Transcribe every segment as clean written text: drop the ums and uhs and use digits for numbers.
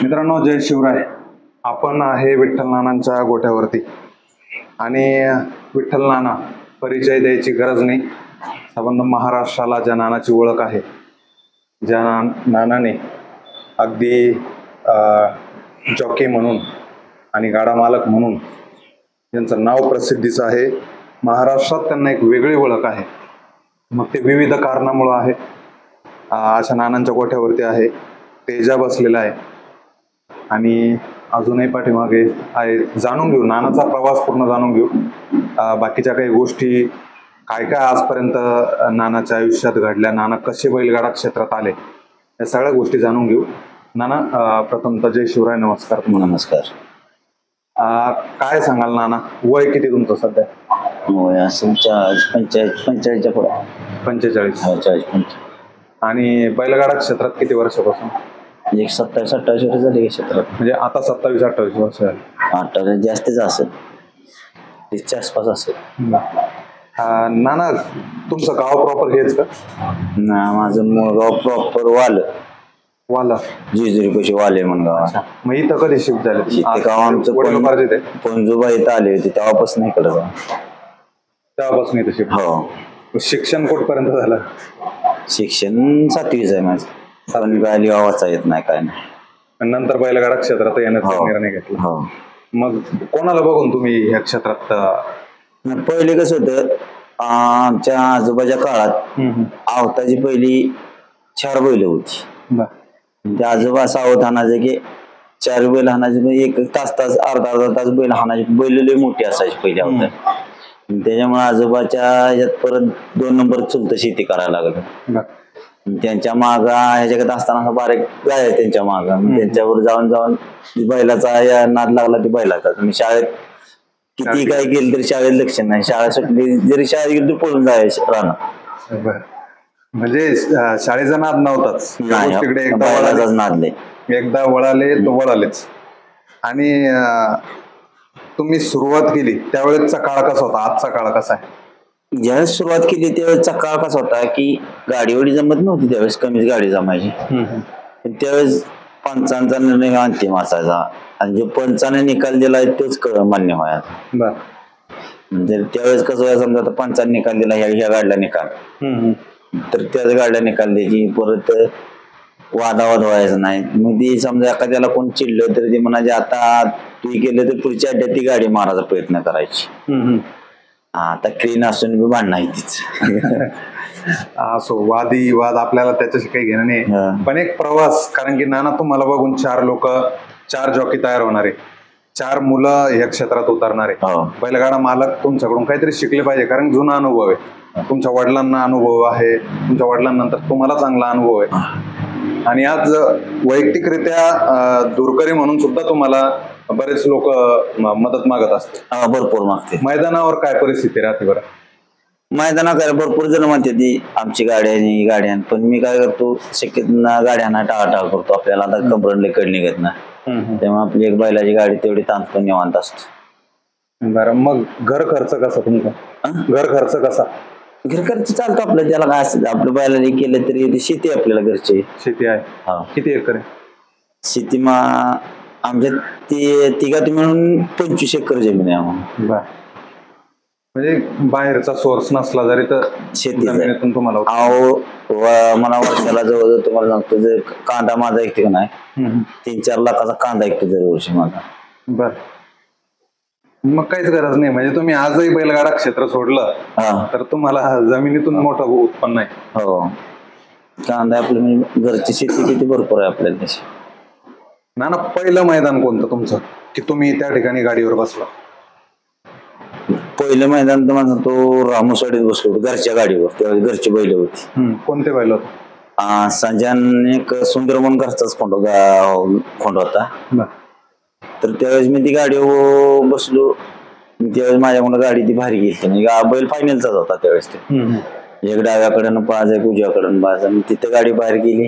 मित्रांनो, जय शिवराय. आपण आहे विठ्ठल नानांच्या गोठ्यावरती आणि विठ्ठल नाना परिचय द्यायची गरज नाही. संबंध महाराष्ट्राला ज्या नानाची ओळख आहे, ज्या नानाने अगदी जॉकी म्हणून आणि गाडा मालक म्हणून यांचं नाव प्रसिद्धीचं आहे. महाराष्ट्रात त्यांना एक वेगळी ओळख आहे. मग ते विविध कारणामुळं आहे. अशा नानांच्या गोठ्यावरती आहे. तेजा बसलेला आहे आणि अजूनही पाठीमागे आहे. जाणून घेऊ नानाचा प्रवास पूर्ण जाणून घेऊ. बाकीच्या काही गोष्टी काय काय आजपर्यंत नानाच्या आयुष्यात घडल्या, नाना कसे बैलगाडा क्षेत्रात आले, या सगळ्या गोष्टी जाणून घेऊ. नाना, प्रथमतः जय शिवराय. नमस्कार. नमस्कार. काय सांगाल नाना, वय किती तुमचं सध्या? वय असेल 45च्या पुढे. 45. 45. आणि बैलगाडा क्षेत्रात किती वर्षापासून? एक 27-28 वर्ष झाली क्षेत्रात. म्हणजे आता 27-28 वर्ष झाली. 28 जास्तीच असेल, 30च्या आसपास असेल. नाना, तुमचं गाव प्रॉपर हेच का? ना, माझं मूळ गाव प्रॉपर वाला जेजुरी पैसे वाले म्हणून गाव. मग इथं कधी शिफ्ट झाले? गाव आमचं पणजोबा इथं आले होते तेव्हापासून इकडे जाऊ. तेव्हापासून इथं शिफ्ट. हो. शिक्षण कुठपर्यंत झालं? शिक्षण 7वीच आहे माझं. पण काय लिहावाचा येत नाही, काय नाही. नंतर बैलगाडा क्षेत्रात येण्याचा निर्णय घेतला. हो. मग कोणाला बघून तुम्ही ह्या क्षेत्रात? पहिले कसं होतं, आमच्या आजोबाच्या काळात आवताची पहिली 4 बैल होती. त्या आजोबा सावध हाणायचे की 4 बैल हाणायचे, एक तास अर्धा तास बैल हाणायचे. बैल लई मोठी असायची पहिल्या आवतात. त्याच्यामुळे आजोबाच्या ह्याच्यात परत 2 नंबर चुलत शेती करायला लागलं. त्यांच्या माग ह्याच्याकडे असताना बारीक गाय आहे त्यांच्या माग, त्यांच्यावर जाऊन बैलाचा नाद लागला. ती बैलाचा तुम्ही शाळेत किती काय केलं तरी शाळेत लक्ष नाही. शाळा सुटली जरी शाळेत गेली तरी पळून जायचं राहणार. म्हणजे शाळेचा नाद नव्हताच, बैलाचाच नाद नाही. एकदा वळाले तो वळालेच. आणि तुम्ही सुरुवात केली त्यावेळेसचा काळ कसा होता, आजचा काळ कसा आहे? ज्यावेळेस सुरुवात केली त्यावेळेसचा काळ कसा होता की गाडीवडी जमत नव्हती. त्यावेळेस कमीच गाडी जमायची. त्यावेळेस पंचांचा निर्णय अंतिम असायचा आणि जो पंचाने निकाल दिला तोच मान्य व्हायचा. म्हणजे त्यावेळेस कसं व्हायचं, समजा आता पंचाने निकाल दिला, ह्या गाडीला निकाल, तर त्याच गाडीला निकाल द्यायची. परत वादावाद व्हायचा नाही. मग ती समजा एखाद्याला कोण चिडलं तर ते म्हणायचे आता तू केलं तर पुढच्या अड्ड्यात ती गाडी मारायचा प्रयत्न करायची. आता क्लीन असून बी भांडणं आहे तीच. असो, वादी वाद आपल्याला त्याच्याशी काही घेणं नाही. पण एक प्रवास, कारण की नाना तुम्हाला बघून 4 जॉकी तयार होणारे, 4 मुलं या क्षेत्रात उतरणारे. बैलगाडा मालक तुमच्याकडून काहीतरी शिकले पाहिजे, कारण जुना अनुभव आहे. तुमच्या वडिलांना अनुभव आहे, तुमच्या वडिलांनंतर तुम्हाला चांगला अनुभव आहे. आणि आज वैयक्तिकरित्या दूरकरी म्हणून सुद्धा तुम्हाला बरेच लोक मदत मागत असतात. भरपूर मागते. मैदानावर काय परिस्थिती राहते बरं? मैदानावर भरपूर जण म्हणते ती आमची गाड्या, पण मी काय करतो, शक्यतो गाड्यांना टाळाटाळ करतो. आपल्याला आता कंपनीला कड निघत ना, तेव्हा आपली एक बैलाची गाडी तेवढी तांत्रिक निवांत असतो. बरं, मग घर खर्च कसा तुमचा? घर खर्च कसा? घर खर्च चालतो आपलं. त्याला काय असतं, आपल्या बैलाने केलं तरी शेती आपल्याला घरची शेती आहे. किती एकर आहे शेती? आमच्या तिघात मिळून 25 एकर जमीन आहे आम्हाला. म्हणजे बाहेरचा सोर्स नसला जरी तर शेतीतून तुम्हाला? मला वर्षाला जवळजवळ तुम्हाला सांगतो, जर कांदा माझा ऐकते का नाही, 3-4 लाखाचा कांदा ऐकतो दरवर्षी माझा. बर, मग काहीच गरज नाही. म्हणजे तुम्ही आजही बैलगाडा क्षेत्र सोडलं तर तुम्हाला जमिनीतून मोठं उत्पन्न आहे. हो, कांदा आपलं म्हणजे घरची शेती किती भरपूर आहे आपल्याला तशी. नाना, पहिलं मैदान कोणतं तुमचं की तुम्ही त्या ठिकाणी गाडीवर बसला? पहिलं मैदान तर माझा तो रामोसाडीत बसलो होतो, घरच्या गाडीवर. त्यावेळेस घरची बैल होती. कोणते बैल होते? संजन एक सुंदर म्हणून घरचाच खोंड होता. तर त्यावेळेस मी ती गाडीवर बसलो. त्यावेळेस माझ्याकडून गाडी ती भारी गेली. बैल फायनलचाच होता त्यावेळेस. ते एक डाव्याकडनं पाच, एक उजव्याकडनं पाच. तिथं गाडी बाहेर गेली.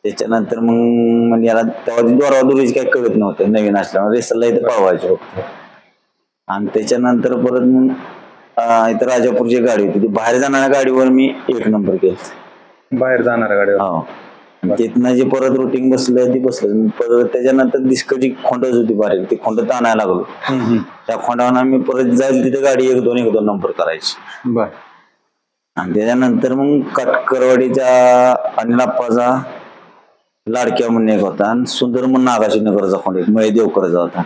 त्याच्यानंतर मग याला तेव्हा ती दोरावदुरीच काही कळत नव्हतं, नवीन असल्यामुळे रेसला इथं पळवायचं होतं. आणि त्याच्यानंतर परत मग इथं राजापूरची गाडी होती, ती बाहेर जाणाऱ्या गाडीवर मी 1 नंबर केला. बाहेर जाणाऱ्या गाडीवर? हो. तिथनं जे परत रुटीन बसलं ती बसलं. परत त्याच्यानंतर डिस्कची खोंडच होती बारीक, ती खोंड आणायला लागलो. त्या खोंडावर आम्ही परत जाईल तिथे गाडी 1-2 नंबर करायची. बर. आणि त्याच्यानंतर मग काटकरवाडीचा अनिल आप्पाचा लाडक्या म्हणून एक होता आणि सुंदर म्हणून नागाशीनगरचा खोंड एक मळे देवकरचा होता.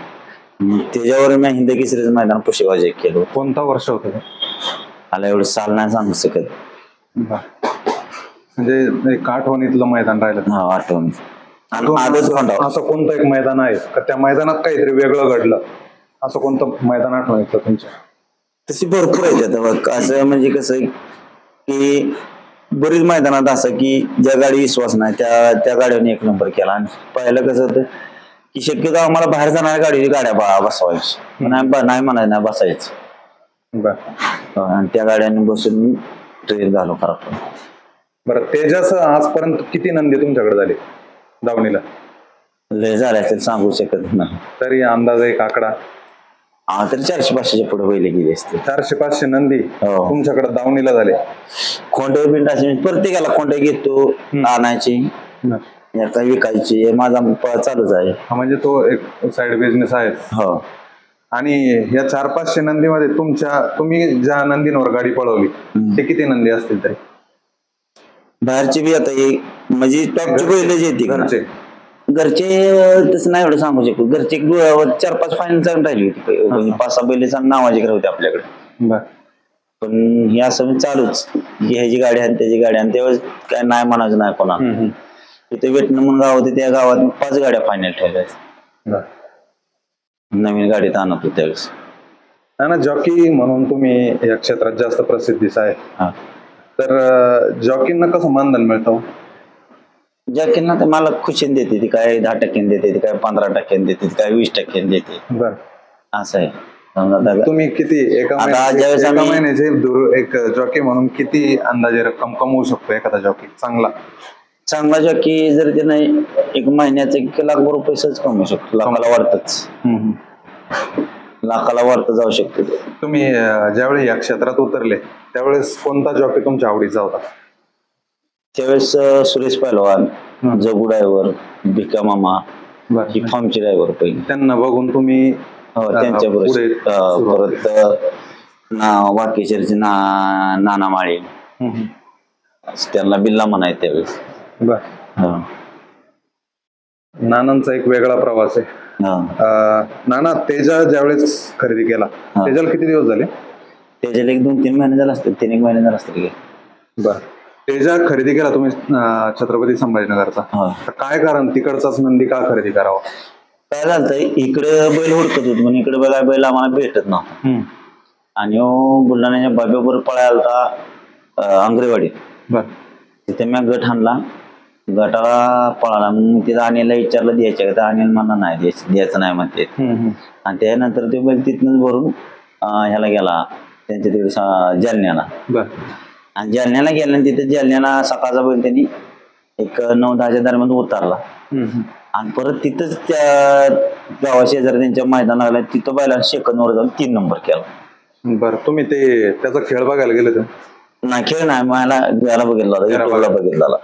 त्याच्यावर मी हिंद केसरीचं मैदान पुशेबाजी केलं. कोणता वर्ष होतं ते? मला एवढं साल नाही सांगू शकत. म्हणजे एक आठवणीतलं मैदान राहिलं. हा, आठवण. असं कोणतं एक मैदान आहे का त्या मैदानात काहीतरी वेगळं घडलं, असं कोणतं मैदान आठवणीतलं तुमच्या? तशी भरपूर आहेत आता बघ. असं म्हणजे कसं की बरीच मैदानात असं की ज्या गाडी विश्वास नाही त्या गाडीने 1 नंबर केला. आणि पहिलं कसं होतं की शक्यतो आम्हाला बाहेर जाणाऱ्या गाड्या बसवायची, नाही म्हणायचं नाही बसायचं. आणि त्या गाड्यांनी बसून ट्रेन झालो खराब. बरं, तेजास आजपर्यंत किती नंदी तुमच्याकडे झाले दावणीला? लय झाल्या तर सांगू शकत नाही. तरी अंदाज एक आकडा? तरी 400-500च्या पुढे पहिले गेले असते. 400-500 नंदी तुमच्याकडे दावणीला झाले. खोंड बिंड असे प्रत्येकाला खोंड घेतो, आणायची विकायची, माझा चालूच आहे. म्हणजे तो एक साइड बिझनेस आहे. हो. आणि या 400-500 नंदीमध्ये तुम्ही ज्या नंदींवर गाडी पळवली ते किती नंदी असतील तरी? बाहेरचे बी आता म्हणजे टॉपची बैल जे येते घरचे तसं नाही एवढं सांगू शकतो. घरचे 4-5 फायनल चालून राहिली होती, 5-6 बैल नावाची होते आपल्याकडे. पण हे असं चालूच ह्याची गाडी आणि त्याची गाडी, आणि त्यावेळेस काय नाही म्हणायचं नाही कोणा. तिथे वेटणं म्हणून गाव होते, त्या गावात 5 गाड्या फायनल ठेवल्या. नवीन गाडीत आणत होते त्यावेळेस. ना जॉकी म्हणून तुम्ही या क्षेत्रात जास्त प्रसिद्धीस आहे, तर जॉकींना कसं मानधन मिळतं? जॉकींना तर मला खुशीन देते ती, काय 10% देते ती, काय 15% देते, काय 20% देते. बर. असं आहे. तुम्ही किती एका महिन्याचे एक जॉकी म्हणून किती अंदाजे रक्कम कमवू शकतो एखादा जॉकी चांगला जॉकी जर ते नाही 1 महिन्याचे 1 लाख रुपये सहज कमवू शकतो. लाखाला वाढतच, लाखाला वाढत जाऊ शकतो. तुम्ही ज्यावेळी या क्षेत्रात उतरले त्यावेळेस कोणता जॉकी तुमच्या आवडीचा होता? त्यावेळेस सुरेश पहलवान, जगू ड्रायव्हर, भिका मामा, ही फॉर्मची ड्रायव्हर पहिले. त्यांना बघून तुम्ही त्यांच्या बरोबर परत वाकेश्वरचे नाना माळे, त्यांना बिल्ला म्हणायचे त्यावेळेस. नानांचा एक वेगळा प्रवास आहे. नाना तेजा ज्यावेळेस खरेदी केला तेजाला किती दिवस झाले? तेजाला 1-2-3 महिने झाले असतील, 3-1 महिने झाले असतील. बर. तेजा खरेदी केला तुम्ही छत्रपती संभाजीनगरचा, काय कारण तिकडचाच नंदी का खरेदी करावा? काय झालं इकडे बैल हुडकत होत, पण इकडे बघा बैल आम्हाला भेटत नव्हता. आणि बुलढाण्याच्या बाबेवर पळायला होता अंगरेवाडी. तिथे मी गट आणला, गटाला पळाला. मग तिथं अनिलला विचारलं द्यायचं का, अनिल म्हणा नाही द्यायचं नाही म्हणते. आणि त्यानंतर ते बैल तिथनच भरून ह्याला गेला त्यांच्या तिकडे जालन्याला. आणि जालन्याला गेल्या तिथे जालन्याला सकाळचा बैल त्यांनी 9-10च्या दरम्यान उतरला. आणि परत तिथंच त्या गावा शेजारी त्यांच्या मैदान लागला, तिथं बैला सेकंदवर जाऊन 3 नंबर केला. बरं, तुम्ही त्याचा खेळ बघायला गेले तर? नाही, खेळ नाही, मला याला बघितला बघितला.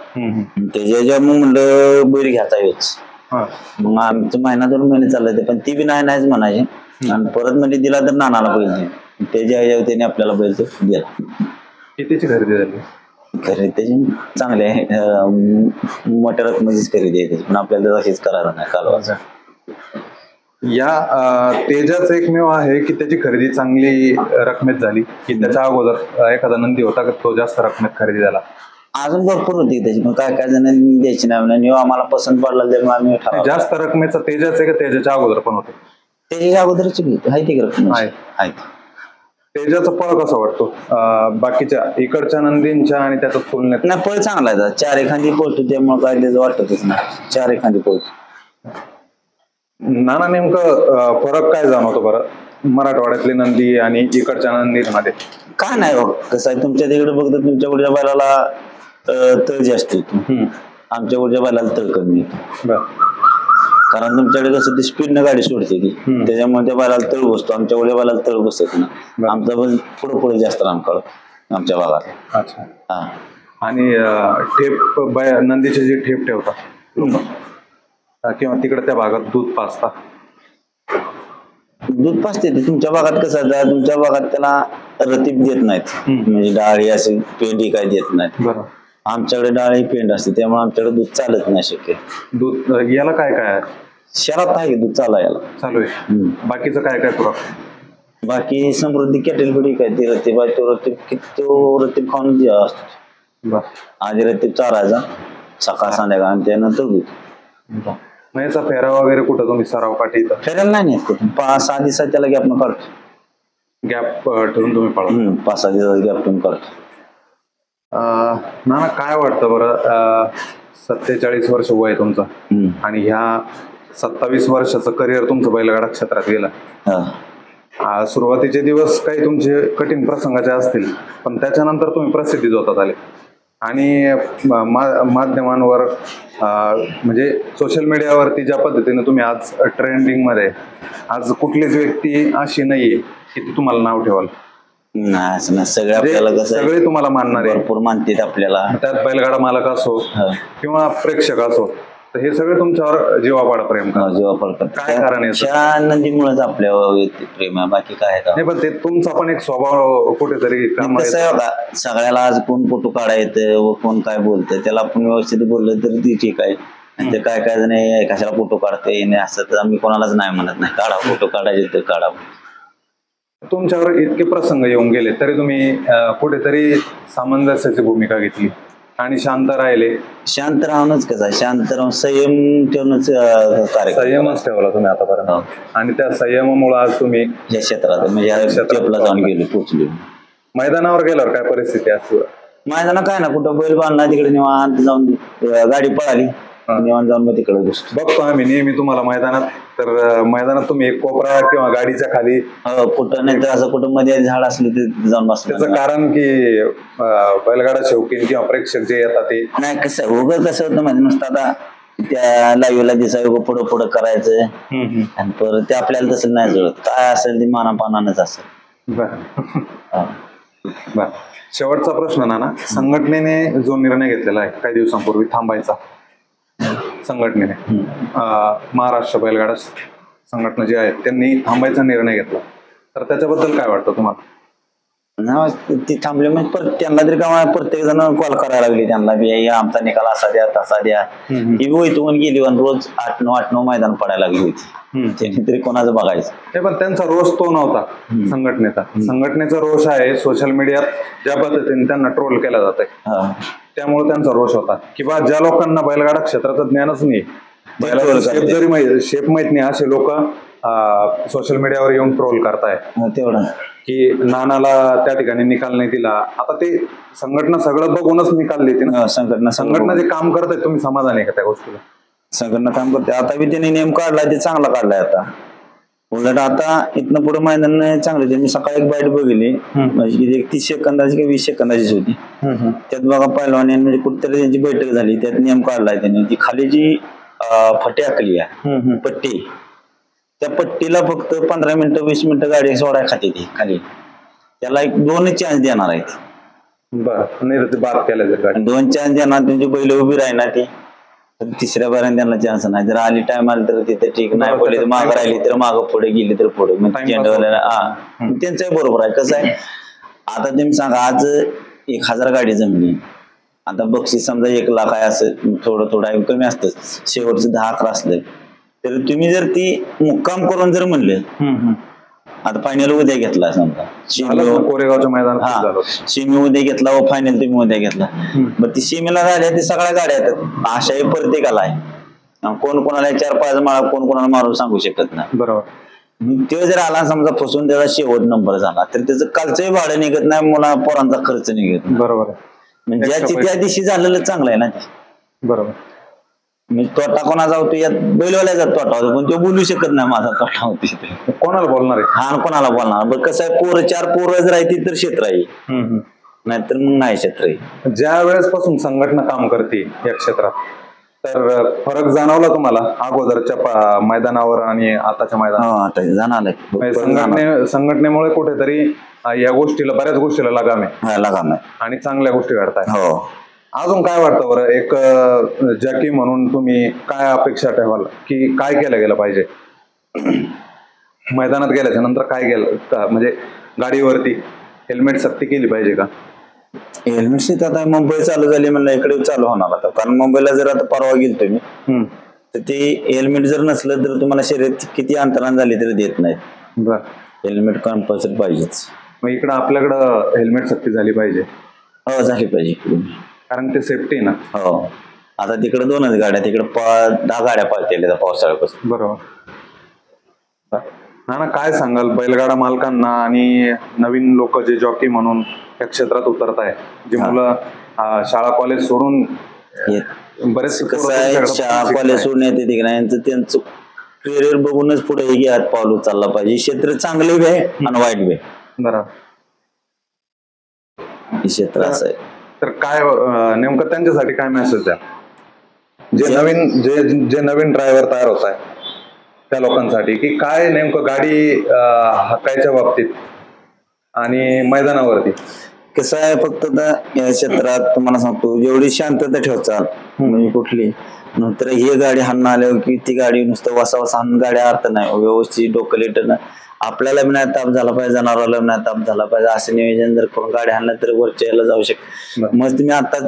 त्याच्या मग म्हणलं बैल घ्यायचा येऊच. मग आमचं 1-2 महिने चालले, पण ती बी नाहीच म्हणायची. आणि परत म्हणजे दिला तर नानाला बैल दे, त्याच्या त्याने आपल्याला बैल तो दिला. कितीची खरेदी झाली? खरेदी त्याची चांगली आहे, मोठ्या रकमेचीच खरेदी आहे त्याची, पण आपल्याला तशीच करायला नाही कालवाचा. या तेजाच एकमेव आहे की त्याची खरेदी चांगली रकमेत झाली, की त्याच्या अगोदर एखादा नंदी होता का तो जास्त रकमेत खरेदी झाला? अजून भरपूर होती त्याची, पण काय जण द्यायची नाही, आम्हाला पसंत पडला त्यामुळे आम्ही. जास्त रकमेचा तेजाच आहे का त्याच्या अगोदर पण होते? त्याच्या अगोदरच आहे ती रक्कम आहे. तेजाचा पळ कसा वाटतो बाकीच्या इकडच्या नंदींच्या आणि त्याचा तुलनेत? नाही, पळ चांगला आहे, 4 एखादी पळतो, त्यामुळे काय त्याचं वाटतच नाही, 4 एखादी पळतो. नाना नेमकं फरक काय जाणवतो बरं मराठवाड्यातली नंदी आणि इकडच्या नंदींमध्ये? काय नाही बघ, कसं आहे, तुमच्या तिकडे बघतो तुमच्या पुढच्या बैलाला तळ जास्त येतो, आमच्या पुढच्या बैलाला तळ कमी येतो. कारण तुमच्याकडे कसं ती स्पीडनं गाडी सोडते ती, त्याच्यामुळे त्या बैलाला तळ बसतो, आमच्या पुढच्या बैलाला तळ बसत नाही. आमचा बैल पुढे जास्त लांब काढतो आमच्या भागात. अच्छा. आणि ठेप नंदीचे जे ठेप ठेवतात लोक, किंवा तिकडे त्या भागात दूध पाजता, दूध पाजते ते. तुमच्या भागात कसं आहे, तुमच्या भागात त्याला रतीब देत नाहीत, म्हणजे डाळी असे पेंडी काय देत नाहीत. बरोबर. आमच्याकडे डाळी पेंड असते, त्यामुळे आमच्याकडे दूध चालत नाही शक्य. दूध याला काय काय आहे? शहरात आहे की दूध चालू याला चालू आहे. बाकीचं काय काय पुरा? बाकी समृद्धी कॅटेल बडी काय ती रतीब आहे, तो रतीब खाऊन असतो. आधी रतीब चारायचा सकाळ संध्याकाळ आणि त्यानंतर दूध. मग याचा फेरा वगैरे कुठं तुम्ही सराव काठी इथं? फेरायला नाही नेत कुठून, 5-6 दिवसात त्याला गॅप न काढतो. गॅप ठेवून तुम्ही पळा? 5-6 दिवसात गॅप ठेवून काढतो. ना काय वाटतं बरं, 47 वर्ष वय आहे तुमचं आणि ह्या 27 वर्षाचं करिअर तुमचं बैलगाडा क्षेत्रात गेलं. सुरुवातीचे दिवस काही तुमचे कठीण प्रसंगाचे असतील, पण त्याच्यानंतर तुम्ही प्रसिद्धी जोतात आले आणि माध्यमांवर म्हणजे सोशल मीडियावरती ज्या पद्धतीने तुम्ही आज ट्रेंडिंगमध्ये, आज कुठलीच व्यक्ती अशी नाहीये की ती तुम्हाला नाव ठेवाल. नाही असं ना, सगळे आपल्याला कसं सगळे तुम्हाला मानणार आहे, भरपूर मानतात आपल्याला. त्यात बैलगाडा मालक असो किंवा प्रेक्षक असो, तर हे सगळे तुमच्यावर जीवापाड प्रेम करतात. जीवापाड काय कारण आहे? नंदीमुळेच आपल्यावर प्रेम आहे, बाकी काय नाही. पण ते तुमचा पण एक स्वभाव कुठेतरी कसं आहे बघा, सगळ्याला आज कोण फोटो काढा येतं व कोण काय बोलतं, त्याला आपण व्यवस्थित बोललं तर ती ठीक आहे. ते काय काय जण कशाला फोटो काढते नाही असं, तर आम्ही कोणालाच नाही म्हणत नाही, काढा फोटो काढायचे तर काढा. तुमच्यावर इतके प्रसंग येऊन गेले तरी तुम्ही कुठेतरी सामंजस्याची भूमिका घेतली आणि शांत राहिले. शांत राहूनच कसं आहे, शांत राहून संयम ठेवूनच संयमच ठेवला तुम्ही आतापर्यंत, आणि त्या संयमामुळे आज तुम्ही या क्षेत्रात म्हणजे जाऊन गेलो, पोचलो. मैदानावर गेल्यावर काय परिस्थिती असते? मैदानात काय ना, कुठं बैल बांधला तिकडे निवांत जाऊन गाडी पळाली निवांत जाऊन मग तिकडे बघतो आम्ही नेहमी तुम्हाला मैदानात. तर मैदानात तुम्ही एक कोपरा किंवा गाडीच्या खाली कुठं नाही तर असं कुठं मध्ये झाड असलं तर जाऊन बसलं. त्याचं कारण की बैलगाडा शौकीन किंवा प्रेक्षक जे येतात ते नाही, कसं उगं कसं होतं म्हणजे नुसतं आता त्या लाईव्हला दिसावं पुढं पुढं करायचं आणि परत ते आपल्याला तसं नाही जुळत, काय असेल ते मानापानानच असेल. बर. शेवटचा प्रश्न नाना, संघटनेने जो निर्णय घेतलेला आहे काही दिवसांपूर्वी थांबायचा, संघटनेने महाराष्ट्र बैलगाडा संघटना जी आहे त्यांनी थांबायचा निर्णय घेतला, तर त्याच्याबद्दल काय वाटतं तुम्हाला? ती थांबली म्हणजे त्यांना तरी का प्रत्येक जण कॉल करायला लागली त्यांना बी, आमचा निकाल असा द्या तसा द्या. ही वैतून गेली आणि रोज 8-9 मैदान पडायला लागली होती, त्यांनी तरी कोणाचं बघायचं. पण त्यांचा रोष तो नव्हता संघटनेचा. संघटनेचा रोष आहे सोशल मीडियात ज्या पद्धतीने त्यांना ट्रोल केला जात आहे, त्यामुळे त्यांचा रोष होता की बा ज्या लोकांना बैलगाडा क्षेत्राचं ज्ञानच नाही, शेप माहित नाही, असे लोक सोशल मीडियावर येऊन ट्रोल करताय तेवढं की नानाला त्या ठिकाणी निकाल नाही दिला. आता ते संघटना सगळं बघूनच निकाल देते ना. संघटना जे काम करताय तुम्ही समाधान आहे का त्या गोष्टीला? संघटना काम करते. आता बी त्यांनी नेम काढलाय ते चांगला काढलाय. आता उलट आता इथनं पुढे मैदान चांगलं. मी सकाळी एक बाईट बघितली म्हणजे 30 सेकंदाची किंवा 20 सेकंदाचीच होती. त्यात बघा पहिलवान म्हणजे कुठेतरी त्यांची बैठक झाली, त्यात नियम काढलाय त्यांनी. ती खाली जी फटी आखली आहे पट्टी, त्या पट्टीला फक्त 15 मिनिटं 20 मिनिटं गाडी सोडाय खाते ती खाली. त्याला एक 2 चान्स देणार आहेत. बरं, 2 चान्स देणार. त्यांची बैल उभी राहणार ती. तिसऱ्या बाऱ्याने त्यांना चान्स नाही. जर आली टाइम आली तर तिथे ठीक, नाही पडली तर मागं राहिली तर मागं, पुढे गेली तर पुढे. त्यांचंही बरोबर आहे. कसं आहे आता तुम्ही सांगा, आज 1000 गाडी जमली, आता बक्षीस समजा 1 लाख आहे, असं थोडं थोडं कमी असतं. शेवटचं 10-11 असलं तर तुम्ही जर ती मुक्काम करून जर म्हणले, आता फायनल उद्या घेतला समजा कोरेगावच्या मैदानात, सेमी उद्या घेतला व फायनल तुम्ही उद्या घेतला, मग ती सेमीला झाल्या ते सगळ्या गाड्या येतात. अशाही प्रत्येकाला आहे. कोण कोणाला 4-5 माळा कोण कोणाला मारून सांगू शकत नाही. बरोबर. तो जर आला समजा फसून त्याचा शेवट नंबर झाला तर त्याचं कालचंही भाडं निघत नाही, मुला पोरांचा खर्च निघत नाही. बरोबर. म्हणजे ज्याची त्या दिवशी झालेलं चांगलं आहे ना. बरोबर. मी तोटा कोणाचा होतो यात बैलवाल्याचा तोटा होतो, पण तो बोलू शकत नाही माझा तोटा होतो. कोणाला बोलणार आहे? हा, कोणाला बोलणार. बरं कसं आहे, 4 पोरं राहतील तर क्षेत्र आहे, नाहीतर मग नाही क्षेत्र आहे. ज्या वेळेस पासून संघटना काम करते या क्षेत्रात, तर फरक जाणवला तुम्हाला अगोदरच्या मैदानावर आणि आताच्या मैदानावर? जाणवलं. संघटनेमुळे कुठेतरी या गोष्टीला, बऱ्याच गोष्टीला लगाम आहे आणि चांगल्या गोष्टी घडताय. हो. अजून काय वाटतं बरं, एक जॅकी म्हणून तुम्ही काय अपेक्षा ठेवाल की काय केलं गेलं पाहिजे मैदानात गेल्याच्या नंतर? काय केलं म्हणजे गाडीवरती हेल्मेट सक्ती केली पाहिजे का? हेल्मेट आता मुंबई चालू झाली म्हणलं इकडे चालू होणार आता, कारण मुंबईला जर आता परवा गेलो तुम्ही तर ते हेल्मेट जर नसलं तर तुम्हाला शर्यत किती अंतरान झाली तरी देत नाहीत. बर, हेल्मेट कंपल्सरी पाहिजेच. मग इकडं आपल्याकडं हेल्मेट सक्ती झाली पाहिजे. हो झाली पाहिजे, कारण ते सेफ्टी ना. हो आता तिकडे 2च गाड्या, तिकडे 10 गाड्या पळतेल्या पावसाळ्यापासून. बरोबर. ना काय सांगाल बैलगाडा मालकांना आणि नवीन लोक जे जॉकी म्हणून या क्षेत्रात उतरत आहे, जे मुलं शाळा कॉलेज सोडून बरेच कसं आहे, शाळा कॉलेज सोडून येते तिकडे यांचं त्यांचं करिअर बघूनच पुढे हात पाऊल उचलला पाहिजे. क्षेत्र चांगले बी आहे आणि वाईट बी. बरोबर. क्षेत्र असं आहे. तर काय नेमकं त्यांच्यासाठी काय मेसेज द्या, जे नवीन ड्रायव्हर तयार होत आहे त्या लोकांसाठी, की काय नेमकं गाडी हाकायच्या बाबतीत आणि मैदानावरती कसं आहे? फक्त या क्षेत्रात तुम्हाला सांगतो, जेवढी शांतता ठेवचाल म्हणजे कुठली नंतर ही गाडी हाणून आल्यावर की ती गाडी नुसतं वसा हाणून गाड्या अर्थ नाही, व्यवस्थित डोकं लेटन आपल्याला बी नाही ताप झाला पाहिजे, जनावराला बी नाही ताप झाला पाहिजे, असं नियोजन जर करून गाडी हाणलं तर वरच्या याला जाऊ शकत. मग तुम्ही आता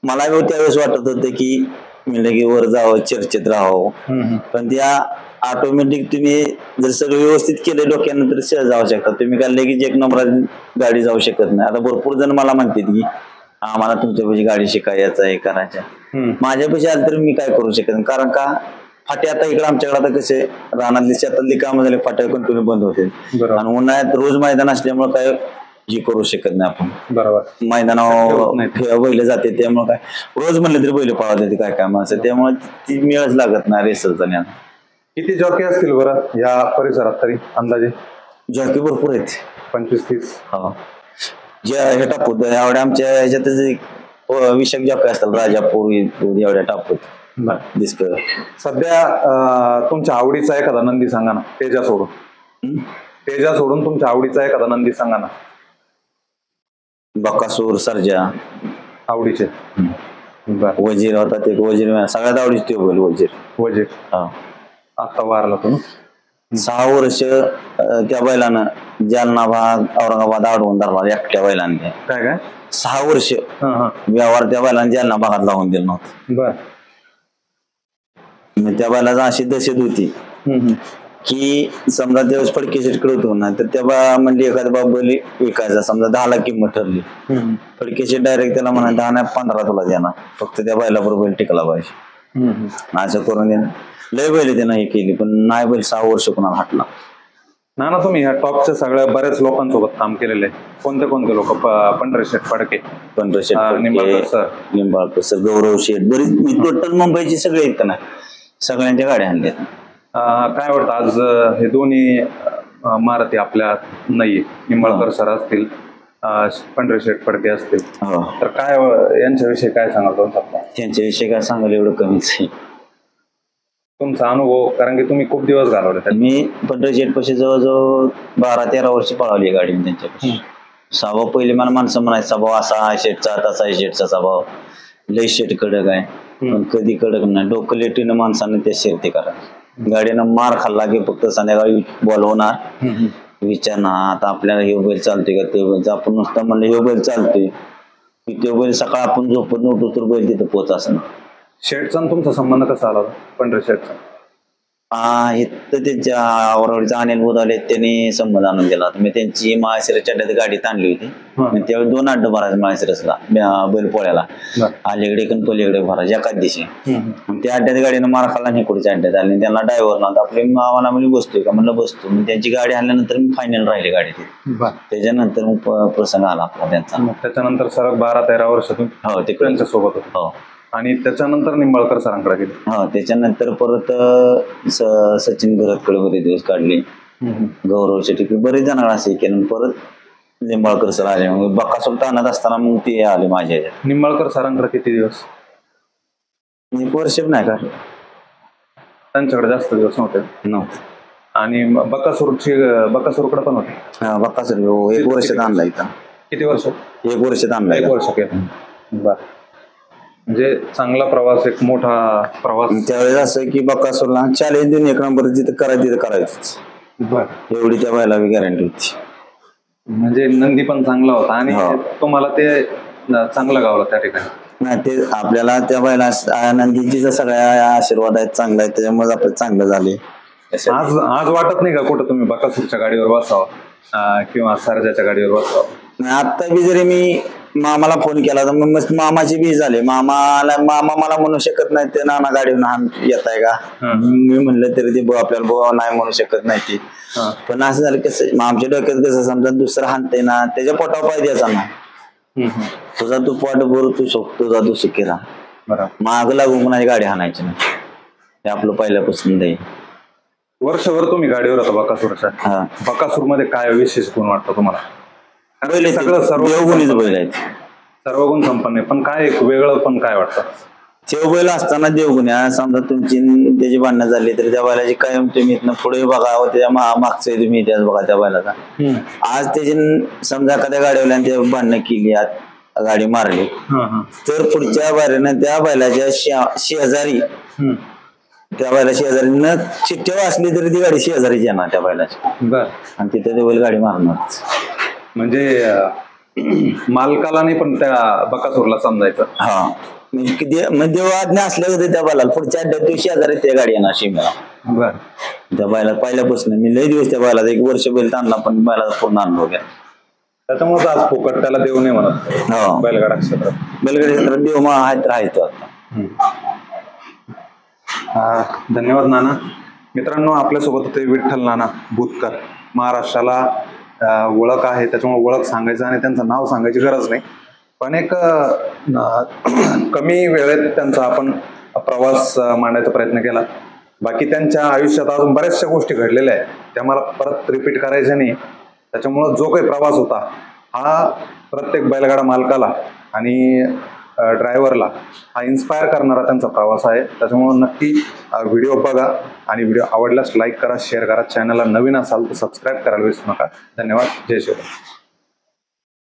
मला त्यावेळेस वाटत होतं की मी लगे वर जावं, चर्चेत राहावं, पण त्या ऑटोमॅटिक तुम्ही जर सगळं व्यवस्थित केलं डोक्यानं तर सहज जाऊ शकता. तुम्ही काय लगेच 1 नंबरात गाडी जाऊ शकत नाही. आता भरपूर जण मला म्हणतात की आम्हाला तुमच्यापाशी गाडी शिकायचं आहे, करायच्या. माझ्यापाशी आलं तर मी काय करू शकत नाही, कारण का फाटे आता इकडे आमच्याकडे आता कसे रानातली शेतातली कामं झाले, फाट्या कंटिन्यू बंद होते आणि उन्हाळ्यात रोज मैदान असल्यामुळे काय जी करू शकत नाही आपण. बरोबर. मैदानावर बैल जाते त्यामुळे काय रोज म्हणलं तरी बैल पळावत येते काय काम असं, त्यामुळे ती मिळच लागत नाही रेसरचा. किती जॉकी असतील बरं या परिसरात तरी अंदाजे? जॉकी भरपूर आहेत, 25-30. हा जे हे टापूत एवढ्या आमच्या ह्याच्यात 20 जॉकी असतात, राजापूर एवढ्या टापूत दिसत. सध्या तुमच्या आवडीचा एखादा नंदी सांगा ना, तेजा सोडून तुमच्या आवडीचा एखादा नंदी सांगा ना. बकासूर, सर्जा आवडीचे. वजीर होता ते, वजीर सगळ्यात आवडीचे ते बैल. वजीर हा आता वारला तो 6 वर्ष त्या बैलानं जालना भाग औरंगाबाद अडवून धरला एकट्या बैलांनी. काय 6 वर्ष व्यवहार त्या बैलांना जालना भागात लावून दिलं नव्हतं. बर. त्या बैलाचा अशी दहशत होती की समजा त्यावेळेस फडके शेटकडे होतो ना, तर त्या म्हणजे एखादा बैल विकायचा समजा 10 लाख किंमत ठरली, फडके शेट डायरेक्ट त्याला म्हणा 10 नाही 15 तुला देणार, फक्त त्या बैलाबरोबर बैल टिकला पाहिजे. असं करून देणं लय बैल त्यानं हे केली, पण नाही बैल 6 वर्ष कोणाला हटला. ना तुम्ही ह्या टॉपच्या सगळ्या बऱ्याच लोकांसोबत काम केलेलं आहे. कोणते लोक? पंढरी शेठ फडके, निंबाळकर सर, गौरव शेठ, बरीच टोटल मुंबईची सगळे आहेत का ना, सगळ्यांच्या गाड्या आणल्या. काय वाटतं आज हे दोन्ही मारुती आपल्या नाहीये, निंबाळकर सर असतील, पंढरी शेठ फडके असतील, तर काय यांच्याविषयी काय सांगाल? त्यांच्याविषयी काय सांगाल एवढं कमीच आहे. तुमचा अनुभव, कारण की तुम्ही खूप दिवस घालवले. मी पंढरी शेठ पाशी जवळजवळ 12-13 वर्ष पळवली गाडी त्यांच्यापाशी. स्वभाव पहिले मला माणसं म्हणायचं स्वभाव असा आहे शेठचा, तसा आहे शेठचा स्वभाव, लय शेठ कडक आहे, पण कधी कडक नाही. डोकं लेटीनं माणसाने ते शेरते करा. गाडीनं मार खाल्ला की फक्त संध्याकाळी बोलवणार, विचारणार आता आपल्याला हे बैल चालतोय का ते बैल. आपण नुसतं म्हणलं हे बैल चालतोय की ते बैल सकाळ आपण झोपत नव्हतो तर बैल तिथं पोच असं. शेठचा तुमचा संबंध कसा आला पंढरी शेठचा? हे तर त्यांच्या आवडीचा अनिल बुधाले त्यांनी संबंध आणून दिला. मी त्यांची माळशिरसच्या अड्ड्यात गाडी ताणली होती, त्यावेळी 2 अड्डे भरायचे माळशिरसला बैलपोळ्याला, अलीकडे पण पलीकडे भरायचे एकाच दिवशी. त्या अड्ड्यात गाडीनं मार खाल्ला आणि पुढच्या अड्ड्यात आली, त्यांना ड्रायव्हर नव्हता. आपले मामाला म्हणजे बसतोय का म्हणलं बसतो. मग त्यांची गाडी आणल्यानंतर मी फायनल राहिले गाडीत. त्याच्यानंतर मग प्रसंग आला आपला त्यांचा. त्याच्यानंतर सर 12-13 वर्षातून हो ते त्यांच्या सोबत हो. आणि त्याच्यानंतर निंबाळकर सरांकडे गेले. हा त्याच्यानंतर परत सचिन भरतकडे बरेच दिवस काढले, गौरव शेट्टी बरेच जण असे केलं. परत निंबाळकर सर आले, मग बकासूर ताणत असताना मग ते आले माझ्या ह्याच्यात. निंबाळकर सरांकडे किती दिवस? 1 वर्ष नाही का, त्यांच्याकडे जास्त दिवस नव्हते. आणि बकासूरकडे पण होते. हा बकासूर 1 वर्षात आणला इथं. किती वर्ष? 1 वर्षात आणला. 1 वर्ष केलं. बरं. म्हणजे चांगला प्रवास, एक मोठा प्रवास. त्यावेळेस असं की बकासूरला चॅलेंज देऊन 1 नंबर जिथं तिथं करायचंच, बर. एवढी त्या बैला गॅरंटी होती. म्हणजे नंदी पण चांगला होता आणि हो. तुम्हाला ते चांगलं गावलं त्या ठिकाणी. नाही ते आपल्याला त्या बैला नंदीची सगळ्या आशीर्वाद आहेत, चांगला आहेत, त्याच्यामुळे आपलं चांगलं झाले. आज आज वाटत नाही का कुठं तुम्ही बकासूरच्या गाडीवर बसावं किंवा सरजाच्या गाडीवर बसावं? आता बी जरी मी मामाला फोन केला तर मग मामाची बी झाले, मामा मला म्हणू शकत नाही ते नाना गाडीवर येत आहे का. मी म्हणलं तरी ते आपल्याला बुवा नाही म्हणू शकत नाही ती. पण असं झालं कसं आमच्या डोक्यात कसं समजा दुसरं हाणतंय ना त्याच्या पोटावर पाय द्यायचा ना. तुझा तू पोट भरू तू तुझा तू सुखी राहा. बरोबर. माग लागून कोणाची गाडी हाणायची नाही, हे आपलं पहिल्यापासून आहे. वर्षभर तुम्ही गाडीवर होता बकासूरच्या. बकासूर मध्ये काय विशेष गुण वाटतं तुम्हाला? सगळं देवगुणीच बैल आहेत, सर्व गुण संपन्न आहे, पण काय वेगळं पण काय वाटतं? बैल असताना देवगुणी समजा तुमची त्याची भांडणं झाली तर त्या बैलाची कायम तुम्ही इथनं पुढे बघा, त्याच्या मागचं तुम्ही इतिहास बघा त्या बैलाचा. आज त्याची समजा एखाद्या गाडीवाल्या ते भांडणं केली, गाडी मारली तर पुढच्या बारीनं त्या बैलाच्या शेजारी त्या बैला शेजारी न चिठ्ठी वाचली तरी ती गाडी शेजारीची येणार त्या बैलाची. बर. आणि तिथे ते बैल गाडी मारणार. म्हणजे मालकाला नाही पण त्या बकासूरला समजायचं. हा म्हणजे देव आज्ञा असल्या होते त्या बैलाला पुढच्या अड्ड्यात दिवशी शेजारी त्या गाडी येणार शिमला. बर. त्या बैला पहिल्यापासून मी लय दिवस त्या बैला 1 वर्ष बैल ताणला पण बैलाचा पूर्ण अनुभव घ्या. त्याच्यामुळे आज फुकट त्याला देव नाही म्हणत बैलगाडा क्षेत्रात. बैलगाडी क्षेत्रात देव आहेत राहायचो आता. धन्यवाद नाना. मित्रांनो, आपल्यासोबत होते विठ्ठल नाना बुतकर. महाराष्ट्राला ओळख आहे, त्याच्यामुळे ओळख सांगायचं आणि त्यांचं नाव सांगायची गरज नाही, पण एक कमी वेळेत त्यांचा आपण प्रवास मांडायचा प्रयत्न केला. बाकी त्यांच्या आयुष्यात अजून बऱ्याचशा गोष्टी घडलेल्या आहेत, त्या मला परत रिपीट करायच्या नाही. त्याच्यामुळं जो काही प्रवास होता हा प्रत्येक बैलगाडा मालकाला आणि ड्रायव्हरला हा इन्स्पायर करणारा त्यांचा प्रवास आहे. त्याच्यामुळं नक्की व्हिडिओ बघा आणि व्हिडिओ आवडल्यास लाईक करा, शेअर करा. चॅनलला नवीन असाल तर सबस्क्राईब करायला विसरू नका. धन्यवाद. जय शिवराय.